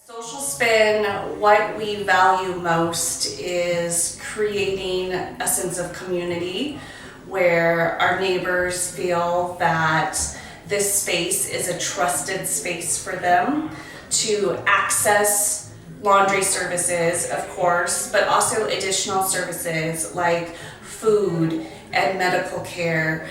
Social spin, what we value most is creating a sense of community where our neighbors feel that this space is a trusted space for them to access laundry services, of course, but also additional services like food and medical care.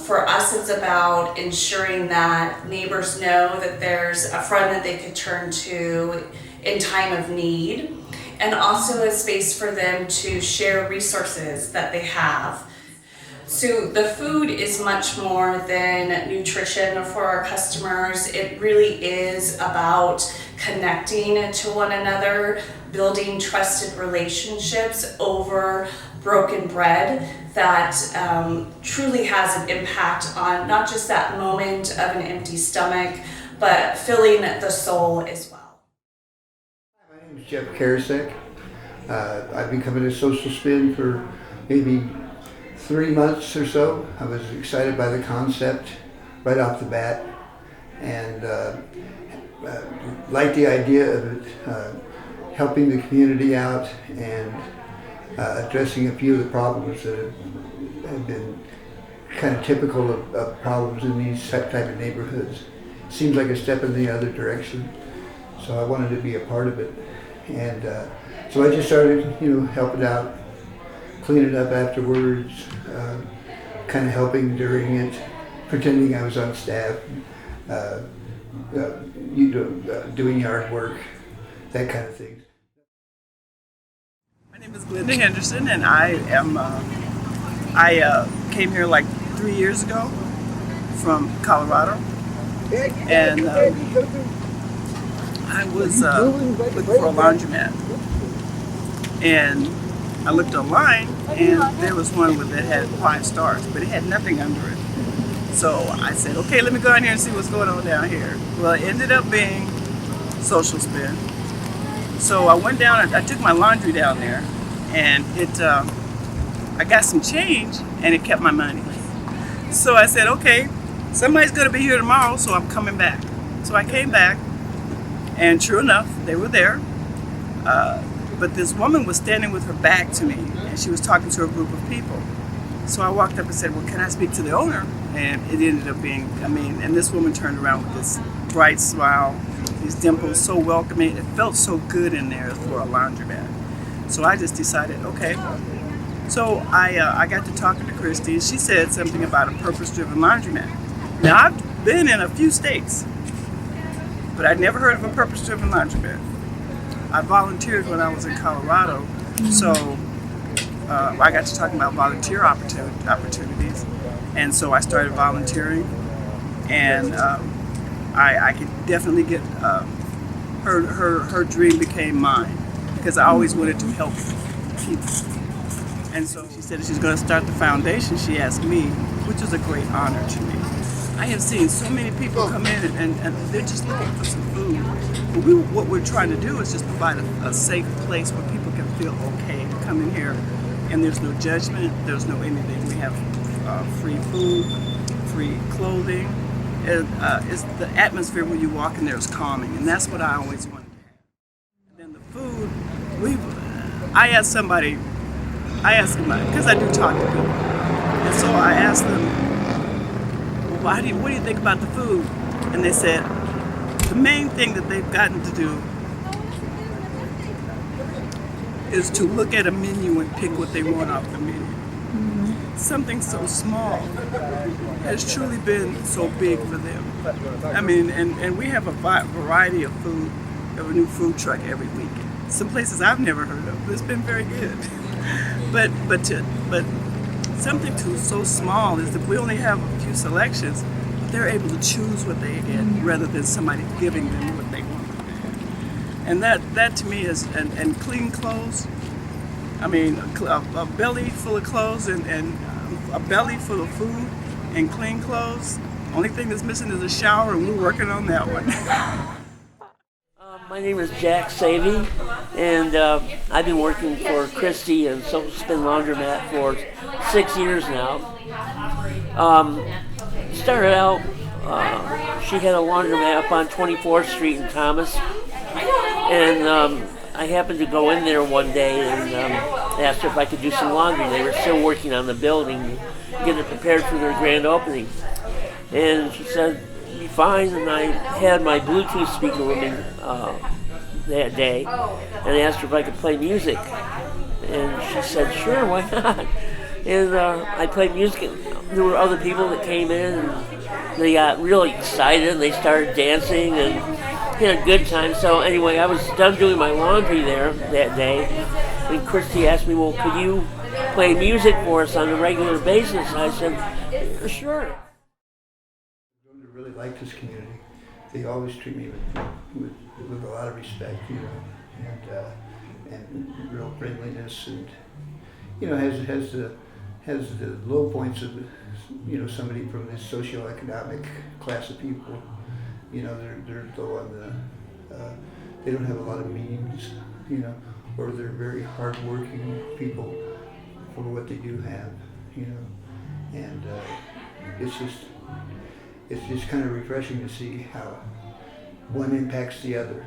For us, it's about ensuring that neighbors know that there's a friend that they could turn to in time of need, and also a space for them to share resources that they have. So the food is much more than nutrition for our customers. It really is about connecting to one another, building trusted relationships over broken bread that truly has an impact on not just that moment of an empty stomach, but filling the soul as well. My name is Jeff Karasek. I've been coming to Social Spin for maybe 3 months or so. I was excited by the concept right off the bat, and liked the idea of it helping the community out and addressing a few of the problems that have been kind of typical of problems in these type of neighborhoods. Seems like a step in the other direction, so I wanted to be a part of it, and so I just started, helping out, cleaning up afterwards, kind of helping during it, pretending I was on staff, doing yard work, that kind of thing. My name is Glenda Henderson, and I came here like 3 years ago from Colorado, and I was looking for a laundromat, and I looked online, and there was one that had 5 stars, but it had nothing under it. So I said, okay, let me go in here and see what's going on down here. Well, it ended up being Social Spin. So I went down, I took my laundry down there, and I got some change, and it kept my money. So I said, okay, somebody's gonna be here tomorrow, so I'm coming back. So I came back, and true enough, they were there. But this woman was standing with her back to me, and she was talking to a group of people. So I walked up and said, well, can I speak to the owner? And it ended up being, and this woman turned around with this bright smile, these dimples, so welcoming. It felt so good in there for a laundromat. So I just decided, okay. So I got to talking to Christy. She said something about a purpose-driven laundromat. Now, I've been in a few states, but I'd never heard of a purpose-driven laundromat. I volunteered when I was in Colorado, so I got to talking about volunteer opportunities, and so I started volunteering, and I could definitely get her dream became mine, because I always wanted to help people. And so she said she's going to start the foundation. She asked me, which is a great honor to me. I have seen so many people come in and they're just looking for some food. But what we're trying to do is just provide a safe place where people can feel okay to come in here, and there's no judgment, there's no anything. We have free food, free clothing. It's the atmosphere when you walk in there is calming, and that's what I always wanted to have. And then the food, I asked somebody, because I do talk to people, and so I asked them, well, what do you think about the food? And they said, the main thing that they've gotten to do is to look at a menu and pick what they want off the menu. Mm-hmm. Something so small has truly been so big for them. And we have a variety of food, of a new food truck every week. Some places I've never heard of, but it's been very good. but something so small is that we only have a few selections, but they're able to choose what they get rather than somebody giving them what they want. And that to me is, and clean clothes. A belly full of clothes and a belly full of food and clean clothes. Only thing that's missing is a shower, and we're working on that one. My name is Jack Savey, and I've been working for Christy and Social Spin Laundromat for 6 years now. Started out, she had a laundromat up on 24th Street in Thomas, And I happened to go in there one day and asked her if I could do some laundry. They were still working on the building, getting it prepared for their grand opening. And she said, "Be fine." And I had my Bluetooth speaker with me that day, and I asked her if I could play music. And she said, "Sure, why not?" And I played music. There were other people that came in, and they got really excited, and they started dancing, and had a good time. So anyway, I was done doing my laundry there that day, and Christy asked me, "Well, could you play music for us on a regular basis?" And I said, "Sure." I really like this community. They always treat me with a lot of respect, you know, and real friendliness, and you know, has the low points of, you know, somebody from this socioeconomic class of people. You know, they're low on the, they don't have a lot of means, you know, or they're very hardworking people for what they do have, you know, and it's just kind of refreshing to see how one impacts the other.